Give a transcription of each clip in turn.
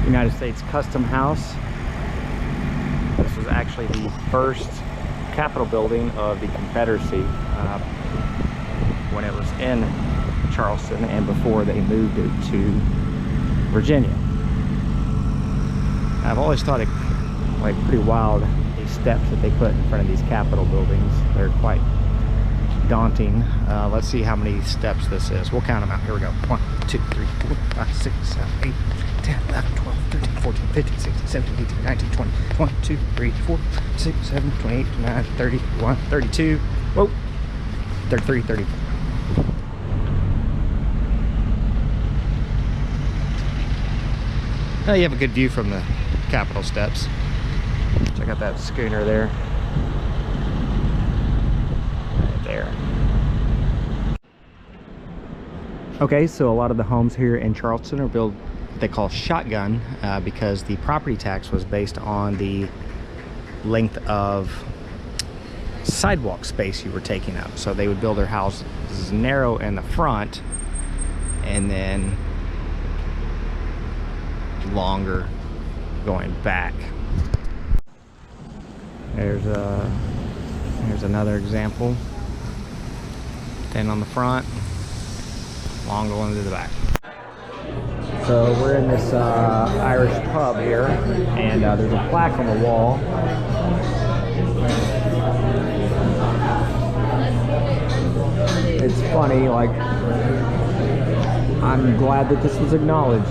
United States Custom House. This was actually the first Capitol building of the Confederacy when it was in Charleston and before they moved it to Virginia. I've always thought it like pretty wild, these steps that they put in front of these Capitol buildings. They're quite daunting. Let's see how many steps this is. We'll count them out. Here we go. 1, 2, 3, 4, 5, 6, 7, 8, 10, 11, 12, 13, 14, 15, 16, 17, 18, 19, 20, 1, 2, 3, 4, 6, 7, 28, 29, 30, 31, 32, whoa, 33, 34. Now you have a good view from the Capitol steps. Check out that schooner there. Right there. Okay, so a lot of the homes here in Charleston are built what they call shotgun because the property tax was based on the length of sidewalk space you were taking up. So they would build their houses narrow in the front and then longer going back. There's another example. 10 on the front, long going to the back. So we're in this Irish pub here, and there's a plaque on the wall. It's funny, like, I'm glad that this was acknowledged.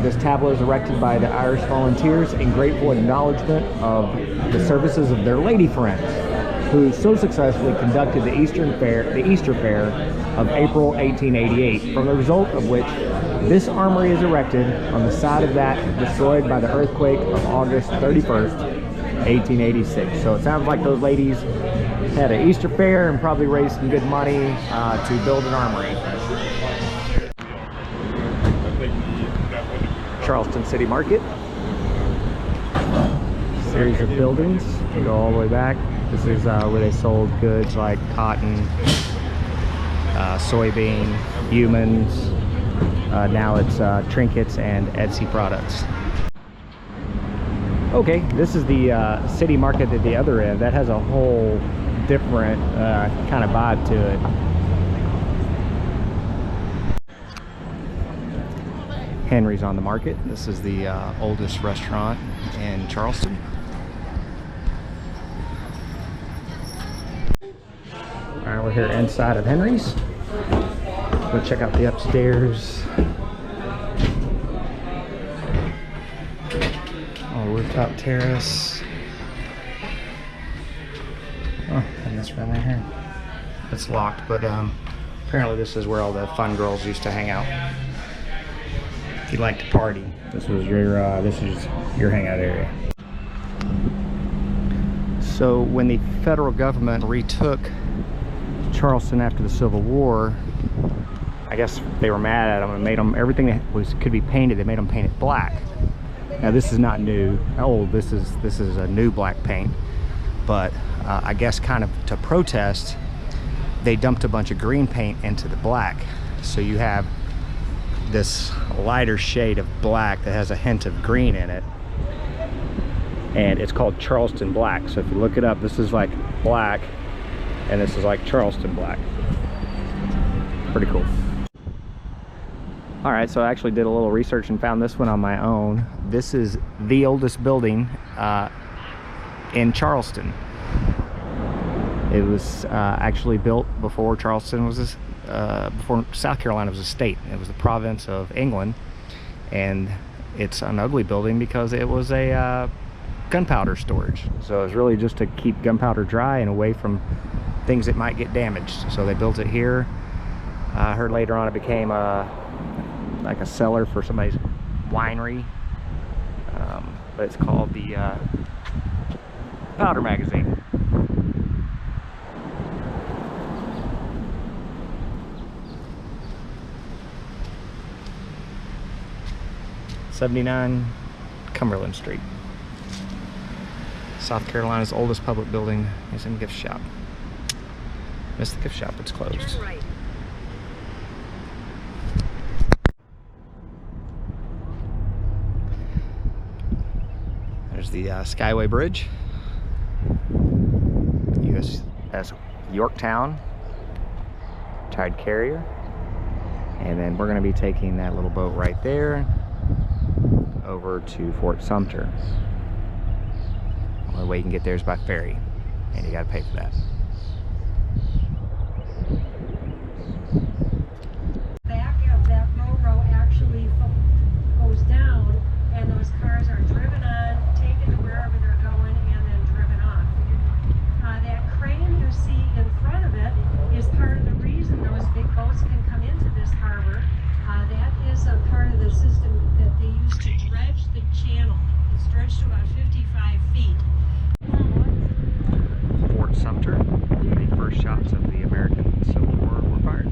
This tablet is erected by the Irish volunteers in grateful acknowledgement of the services of their lady friends, who so successfully conducted the Easter Fair of April 1888, from the result of which this armory is erected on the site of that destroyed by the earthquake of August 31st, 1886. So it sounds like those ladies had an Easter fair and probably raised some good money to build an armory. Charleston City Market. Series of buildings. You go all the way back. This is where they sold goods like cotton, soybean, humans. Now it's trinkets and Etsy products. Okay, this is the city market at the other end. That has a whole different kind of vibe to it. Henry's on the market. This is the oldest restaurant in Charleston. All right, we're here inside of Henry's. Go check out the upstairs. Oh, rooftop terrace. Oh, and this room right here. It's locked, but apparently this is where all the fun girls used to hang out. If you like to party, this is your hangout area. So when the federal government retook Charleston after the Civil War, I guess they were mad at them and made them, everything that could be painted, they made them paint it black. Now this is not new. Oh, this is a new black paint, but I guess kind of to protest, they dumped a bunch of green paint into the black. So you have this lighter shade of black that has a hint of green in it, and it's called Charleston black. So if you look it up, this is like black and this is like Charleston black. Pretty cool. All right, so I actually did a little research and found this one on my own. This is the oldest building in Charleston. It was actually built before Charleston was before South Carolina was a state. It was the province of England, and it's an ugly building because it was a gunpowder storage. So it was really just to keep gunpowder dry and away from things that might get damaged. So they built it here. I heard later on it became like a cellar for somebody's winery, but it's called the Powder Magazine. '79 Cumberland Street. South Carolina's oldest public building is in gift shop. Missed the gift shop, it's closed. Right. the Skyway Bridge, USS Yorktown tide carrier, and then we're going to be taking that little boat right there over to Fort Sumter. The only way you can get there is by ferry, and you got to pay for that. Back of that railroad actually goes down, and those cars are driven on, taken to wherever they're going, and then driven off. That crane you see in front of it is part of the reason those big boats can come into this harbor. That is a part of the system that they use to dredge the channel. It's dredged to about 55 feet. Fort Sumter, the first shots of the American Civil War were fired.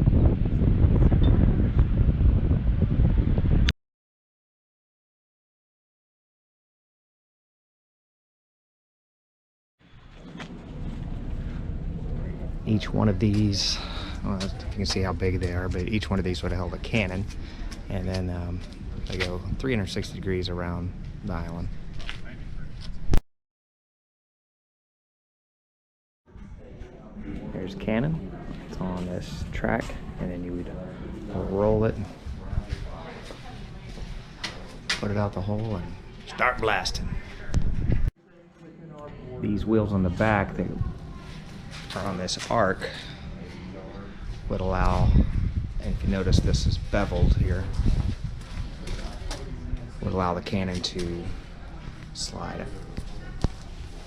Each one of these, well, you can see how big they are, but each one of these would have held a cannon, and then they go 360 degrees around the island. There's cannon. It's on this track, and then you would roll it, put it out the hole, and start blasting. These wheels on the back that are on this arc would allow, and if you notice this is beveled here, would allow the cannon to slide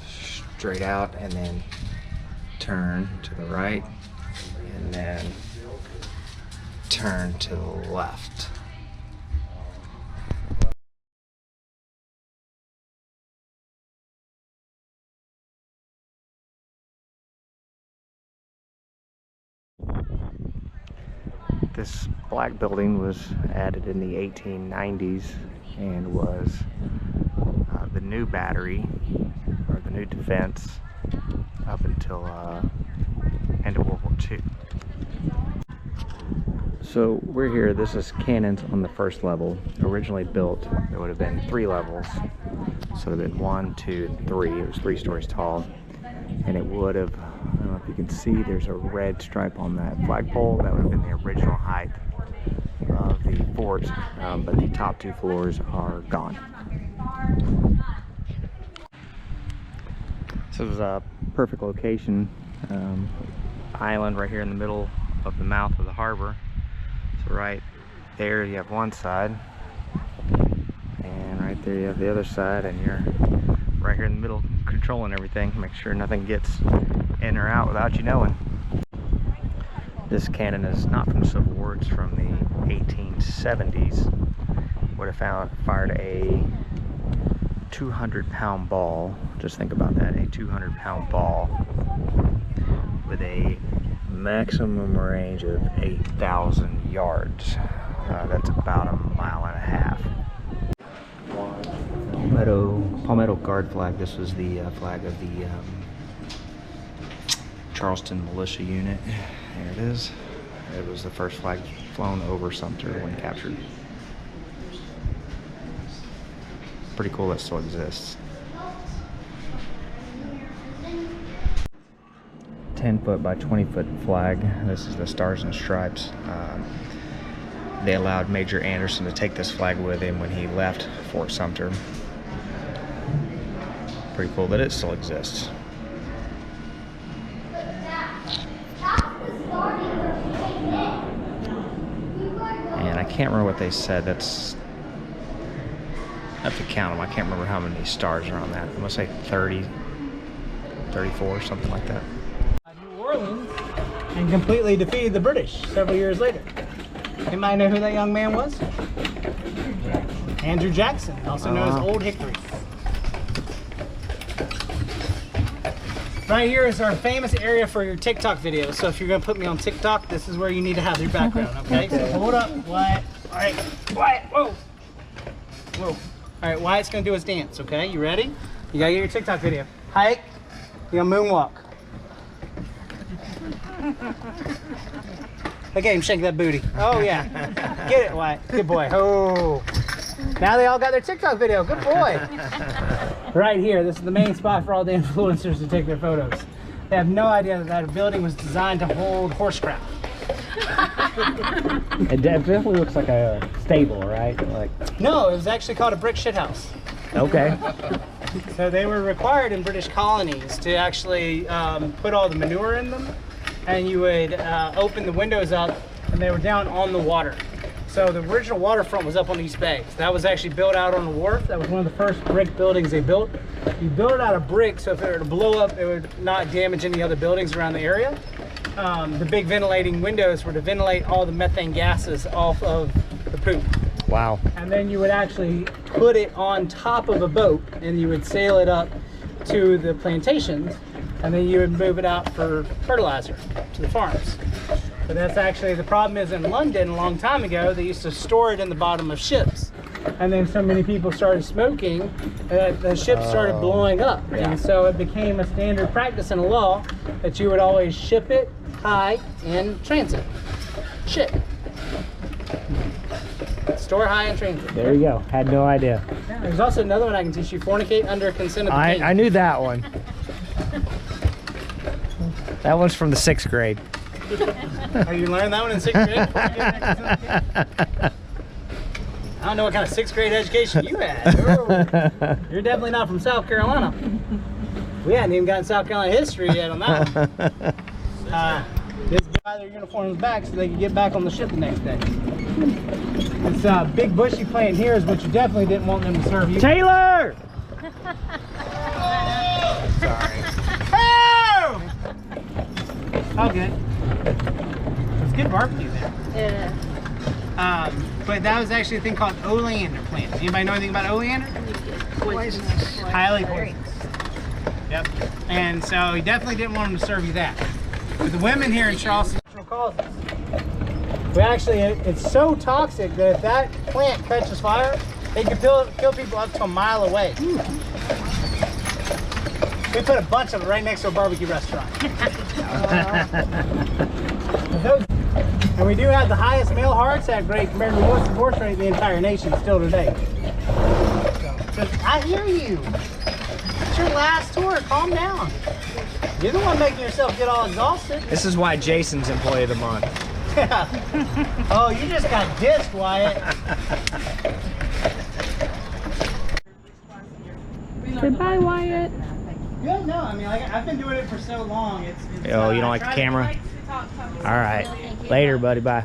straight out and then turn to the right and then turn to the left. This black building was added in the 1890s and was the new battery, or the new defense, up until end of World War II. So we're here, this is cannons on the first level. Originally built, there would have been 3 levels. So it would have been 1, 2, and 3. It was 3 stories tall. And it would have, I don't know if you can see, there's a red stripe on that flagpole. That would have been the original height of the fort, but the top 2 floors are gone. So this is a perfect location. Island right here in the middle of the mouth of the harbor. So right there you have one side, and right there you have the other side, and you're right here in the middle controlling everything. Make sure nothing gets in or out without you knowing. This cannon is not from the Civil War, it's from the 1870s. Would have fired a 200-pound ball. Just think about that, a 200-pound ball with a maximum range of 8,000 yards. That's about 1.5 miles. Palmetto Guard flag. This was the flag of the Charleston militia unit. There it is. It was the first flag flown over Sumter when captured. Pretty cool that still exists. 10-foot by 20-foot flag. This is the Stars and Stripes. They allowed Major Anderson to take this flag with him when he left Fort Sumter. Pretty cool that it still exists. And I can't remember what they said. I have to count them. I can't remember how many stars are on that. I'm gonna say 30, 34, something like that. New Orleans, and completely defeated the British several years later. Anybody know who that young man was? Andrew Jackson, also known as Old Hickory. Right here is our famous area for your TikTok videos. So if you're gonna put me on TikTok, this is where you need to have your background, okay? So hold up, Wyatt. All right, Wyatt, whoa. Whoa. All right, Wyatt's gonna do his dance, okay? You ready? You gotta get your TikTok video. Hike, you gonna moonwalk. Look at him shake that booty. Oh yeah, get it, Wyatt, good boy. Oh, now they all got their TikTok video, good boy. Right here, this is the main spot for all the influencers to take their photos. They have no idea that that building was designed to hold horse crap. It definitely looks like a stable, right? Like, No, it was actually called a brick shit house. okay. So they were required in British colonies to actually put all the manure in them, and you would open the windows up, and they were down on the water. So the original waterfront was up on East Bay. So that was actually built out on a wharf. That was one of the first brick buildings they built. You built it out of brick, so if it were to blow up, it would not damage any other buildings around the area. The big ventilating windows were to ventilate all the methane gases off of the poop. Wow. And then you would actually put it on top of a boat, and you would sail it up to the plantations, and then you would move it out for fertilizer to the farms. But that's actually, the problem is in London a long time ago, they used to store it in the bottom of ships. And then so many people started smoking, the ships started blowing up. Yeah. And so it became a standard practice in the law that you would always ship it high in transit. Ship. Store high in transit. There you go. Had no idea. Yeah, there's also another one I can teach you, fornicate under consent of the king. I knew that one. That one's from the 6th grade. Oh, you learned that one in 6th grade? I don't know what kind of 6th grade education you had. You're definitely not from South Carolina. We hadn't even gotten South Carolina history yet on that one. Just buy their uniforms back so they can get back on the ship the next day. This big bushy plant here is what you definitely didn't want them to serve you. Taylor! Sorry. Oh! All good. It's good barbecue there. Yeah. But that was actually a thing called oleander plant. Anybody know anything about oleander? Poisonous. Highly poisonous. Yep. And so he definitely didn't want them to serve you that. But the women here in Charleston, natural causes. We actually, it's so toxic that if that plant catches fire, they can kill people up to a mile away. We put a bunch of it right next to a barbecue restaurant. And we do have the highest male heart attack rate compared to the divorce rate in the entire nation still today. So, I hear you. It's your last tour. Calm down. You're the one making yourself get all exhausted. This is why Jason's Employee of the Month. Yeah. Oh, you just got dissed, Wyatt. Goodbye, Wyatt. Yeah, no, I mean, like, I've been doing it for so long. It's Oh, you don't like the camera? All right. Later, buddy. Bye.